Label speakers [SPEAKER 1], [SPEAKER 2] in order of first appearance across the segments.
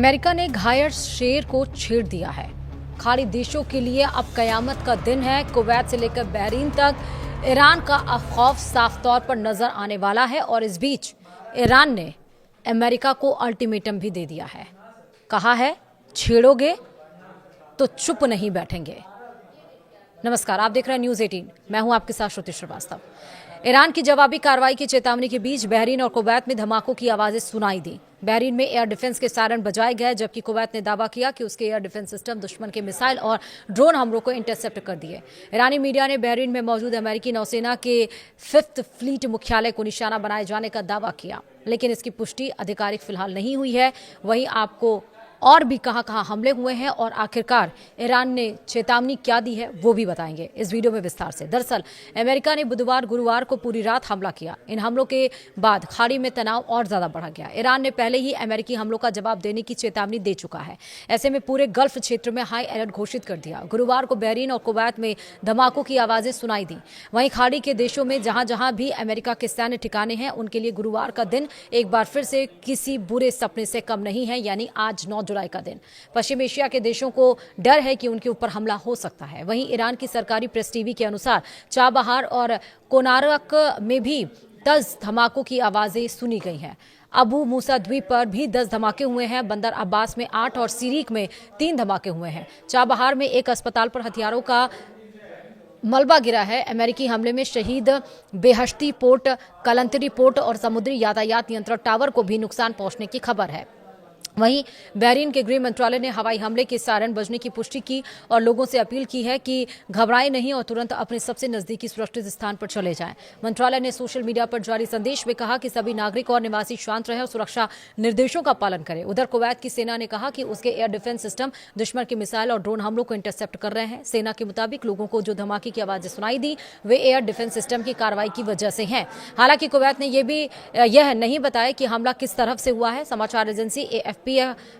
[SPEAKER 1] America ने घायल शेर को छेड़ दिया है। खाड़ी देशों के लिए अब कयामत का दिन है। कुवैत से लेकर बहरीन तक ईरान का खौफ साफ तौर पर नजर आने वाला है और इस बीच ईरान ने अमेरिका को अल्टीमेटम भी दे दिया है। कहा है छेड़ोगे तो चुप नहीं बैठेंगे। नमस्कार, आप देख रहे हैं न्यूज 18। मैं हूं आपके साथ श्रुति श्रीवास्तव। ईरान की जवाबी कार्रवाई की चेतावनी के बीच बहरीन और कुवैत में धमाकों की आवाजें सुनाई दी। बहरीन में एयर डिफेंस के सायरन बजाए गए, जबकि कुवैत ने दावा किया कि उसके एयर डिफेंस सिस्टम दुश्मन के मिसाइल और ड्रोन हमलों को इंटरसेप्ट कर दिए। ईरानी मीडिया ने बहरीन में मौजूद अमेरिकी नौसेना के 5th फ्लीट मुख्यालय को निशाना बनाए जाने का दावा किया, लेकिन इसकी पुष्टि आधिकारिक फिलहाल नहीं हुई है। वहीं आपको और भी कहां हमले हुए हैं और आखिरकार ईरान ने चेतावनी क्या दी है वो भी बताएंगे इस वीडियो में विस्तार से। दरअसल अमेरिका ने गुरुवार को पूरी रात हमला किया। इन हमलों के बाद खाड़ी में तनाव और ज्यादा बढ़ गया। ईरान ने पहले ही अमेरिकी हमलों का जवाब देने की चेतावनी दे चुका है। ऐसे में पूरे गल्फ क्षेत्र में हाई अलर्ट घोषित कर दिया। गुरुवार को बहरीन और कुवैत में धमाकों की आवाजें सुनाई दी। वहीं खाड़ी के देशों में जहां जहां भी अमेरिका के सैन्य ठिकाने हैं, उनके लिए गुरुवार का दिन एक बार फिर से किसी बुरे सपने से कम नहीं है, यानी आज 9 जुलाई का दिन। पश्चिम एशिया के देशों को डर है कि उनके ऊपर हमला हो सकता है। वहीं ईरान की सरकारी प्रेस टीवी के अनुसार चाबहार और कोनारक में भी 10 धमाकों की आवाजें सुनी गई हैं। अबू मूसा द्वीप पर भी 10 धमाके हुए हैं। बंदर अब्बास में 8 और सीरीक में 3 धमाके हुए हैं। चाबहार में एक अस्पताल पर हथियारों का मलबा गिरा है। अमेरिकी हमले में शहीद बेहश्ती पोर्ट, कलंतरी पोर्ट और समुद्री यातायात नियंत्रण टावर को भी नुकसान पहुंचने की खबर है। वहीं बहरीन के गृह मंत्रालय ने हवाई हमले के सायरन बजने की पुष्टि की और लोगों से अपील की है कि घबराएं नहीं और तुरंत अपने सबसे नजदीकी सुरक्षित स्थान पर चले जाएं। मंत्रालय ने सोशल मीडिया पर जारी संदेश में कहा कि सभी नागरिक और निवासी शांत रहें और सुरक्षा निर्देशों का पालन करें। उधर कुवैत की सेना ने कहा कि उसके एयर डिफेंस सिस्टम दुश्मन के मिसाइल और ड्रोन हमलों को इंटरसेप्ट कर रहे हैं। सेना के मुताबिक लोगों को जो धमाके की आवाजें सुनाई दी वे एयर डिफेंस सिस्टम की कार्रवाई की वजह से हैं। हालांकि कुवैत ने यह नहीं बताया कि हमला किस तरफ से हुआ है। समाचार एजेंसी AFP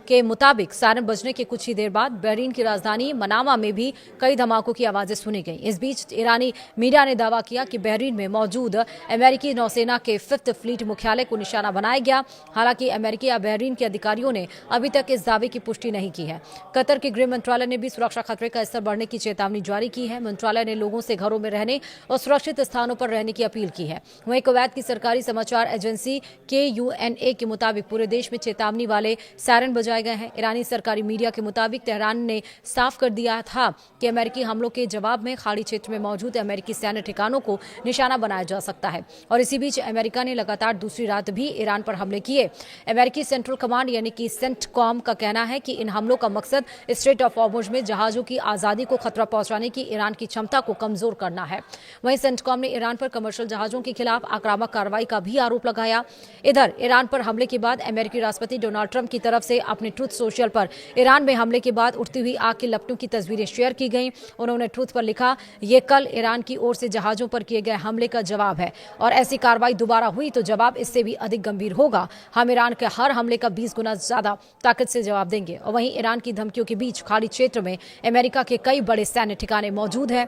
[SPEAKER 1] के मुताबिक सायरन बजने के कुछ ही देर बाद बहरीन की राजधानी मनामा में भी कई धमाकों की आवाजें सुनी गई। इस बीच ईरानी मीडिया ने दावा किया कि बहरीन में मौजूद अमेरिकी नौसेना के 5th फ्लीट मुख्यालय को निशाना बनाया गया। हालांकि अमेरिकी या बहरीन के अधिकारियों ने अभी तक इस दावे की पुष्टि नहीं की है। कतर के गृह मंत्रालय ने भी सुरक्षा खतरे का स्तर बढ़ने की चेतावनी जारी की है। मंत्रालय ने लोगों से घरों में रहने और सुरक्षित स्थानों पर रहने की अपील की है। वहीं कुवैत की सरकारी समाचार एजेंसी KUNA के मुताबिक पूरे देश में चेतावनी वाले सायरन बजाए गए हैं। ईरानी सरकारी मीडिया के मुताबिक तेहरान ने साफ कर दिया था कि अमेरिकी हमलों के जवाब में खाड़ी क्षेत्र में मौजूद अमेरिकी सैन्य ठिकानों को निशाना बनाया जा सकता है। और इसी बीच अमेरिका ने लगातार दूसरी रात भी ईरान पर हमले किए। अमेरिकी सेंट्रल कमांड यानी कि सेंटकॉम का कहना है कि इन हमलों का मकसद स्ट्रेट ऑफ हॉर्मुज में जहाजों की आजादी को खतरा पहुंचाने की ईरान की क्षमता को कमजोर करना है। वहीं सेंटकॉम ने ईरान पर कमर्शियल जहाजों के खिलाफ आक्रामक कार्रवाई का भी आरोप लगाया। इधर ईरान पर हमले के बाद अमेरिकी राष्ट्रपति डोनाल्ड ट्रंप की तरफ से अपने ट्रूथ सोशल पर ईरान में हमले के बाद उठती हुई आग की लपटों की तस्वीरें शेयर की गईं। उन्होंने ट्रूथ पर लिखा, ये कल ईरान की ओर से जहाजों पर किए गए हमले का जवाब है और ऐसी कार्रवाई दोबारा हुई तो जवाब इससे भी अधिक गंभीर होगा। हम ईरान के हर हमले का 20 गुना ज्यादा ताकत से जवाब देंगे। और वहीं ईरान की धमकियों के बीच खाड़ी क्षेत्र में अमेरिका के कई बड़े सैन्य ठिकाने मौजूद हैं।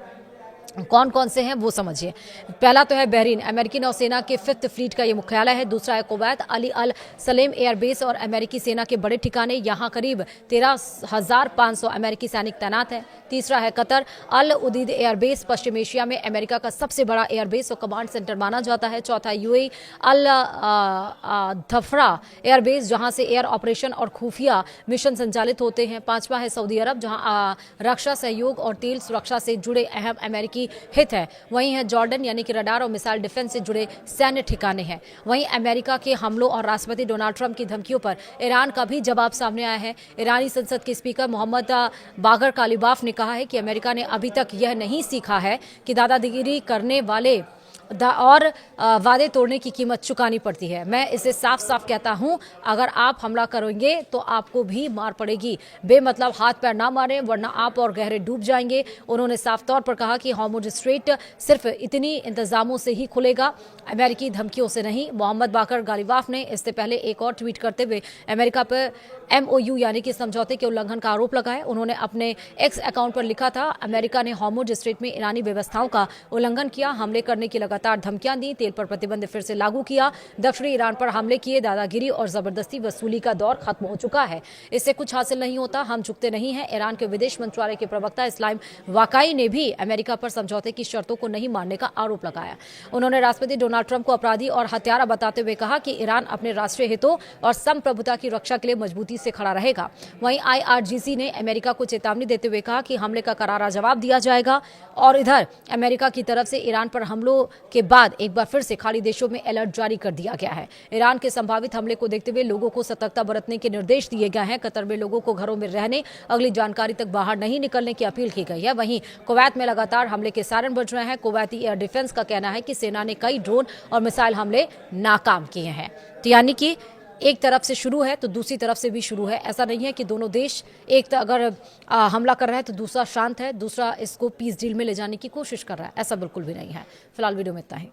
[SPEAKER 1] कौन कौन से हैं वो समझिए। पहला तो है बहरीन, अमेरिकी नौसेना के 5th फ्लीट का ये मुख्यालय है। दूसरा है कुवैत, अली अल सलेम एयरबेस और अमेरिकी सेना के बड़े ठिकाने, यहाँ करीब 13,500 अमेरिकी सैनिक तैनात हैं। तीसरा है कतर, अल उदीद एयरबेस, पश्चिम एशिया में अमेरिका का सबसे बड़ा एयरबेस और कमांड सेंटर माना जाता है। चौथा UAE अल धफरा एयरबेस, जहाँ से एयर ऑपरेशन और खुफिया मिशन संचालित होते हैं। पांचवा है सऊदी अरब, जहाँ रक्षा सहयोग और तेल सुरक्षा से जुड़े अहम अमेरिकी हित है। वहीं है जॉर्डन, यानी कि रडार और मिसाइल डिफेंस से जुड़े सैन्य ठिकाने हैं। वहीं अमेरिका के हमलों और राष्ट्रपति डोनाल्ड ट्रंप की धमकियों पर ईरान का भी जवाब सामने आया है। ईरानी संसद के स्पीकर मोहम्मद बागर कालिबाफ ने कहा है कि अमेरिका ने अभी तक यह नहीं सीखा है कि दादागिरी करने वाले और वादे तोड़ने की कीमत चुकानी पड़ती है। मैं इसे साफ साफ कहता हूं, अगर आप हमला करेंगे तो आपको भी मार पड़ेगी। बेमतलब हाथ पैर ना मारें वरना आप और गहरे डूब जाएंगे। उन्होंने साफ तौर पर कहा कि हॉर्मुज स्ट्रेट सिर्फ इतनी इंतजामों से ही खुलेगा, अमेरिकी धमकियों से नहीं। मोहम्मद बाकर गालिबाफ ने इससे पहले एक और ट्वीट करते हुए अमेरिका पर MOU यानी कि समझौते के उल्लंघन का आरोप लगाया। उन्होंने अपने X अकाउंट पर लिखा था, अमेरिका ने हॉर्मुज स्ट्रेट में ईरानी व्यवस्थाओं का उल्लंघन किया। हमले करने की लगातार धमकियां दी, तेल पर प्रतिबंध फिर से लागू किया, दक्षिणी ईरान पर हमले किए, दादागिरी और जबरदस्ती वसूली का दौर खत्म हो चुका है। इससे कुछ हासिल नहीं होता, हम झुकते नहीं हैं। ईरान के विदेश मंत्रालय के प्रवक्ता इस्लाम वाकई ने भी अमेरिका पर समझौते की शर्तों को नहीं मानने का आरोप लगाया। उन्होंने राष्ट्रपति डोनाल्ड ट्रंप को अपराधी और हत्यारा बताते हुए कहा कि ईरान अपने राष्ट्रीय हितों और संप्रभुता की रक्षा के लिए मजबूती से खड़ा रहेगा। वहीं IRGC ने अमेरिका को चेतावनी देते हुए कहा कि हमले का करारा जवाब दिया जाएगा। और इधर अमेरिका की तरफ से ईरान पर हमलों के बाद एक बार फिर से खाड़ी देशों में अलर्ट जारी कर दिया गया है। ईरान के संभावित हमले को देखते हुए लोगों को सतर्कता बरतने के निर्देश दिए गए हैं। कतर में लोगों को घरों में रहने, अगली जानकारी तक बाहर नहीं निकलने की अपील की गई है। वहीं कुवैत में लगातार हमले के सायरन बज रहे हैं। कुवैती एयर डिफेंस का कहना है कि सेना ने कई ड्रोन और मिसाइल हमले नाकाम किए हैं। तो यानी कि एक तरफ से शुरू है तो दूसरी तरफ से भी शुरू है। ऐसा नहीं है कि दोनों देश एक अगर हमला कर रहा है तो दूसरा शांत है, दूसरा इसको पीस डील में ले जाने की कोशिश कर रहा है। ऐसा बिल्कुल भी नहीं है। फिलहाल वीडियो में इतना ही।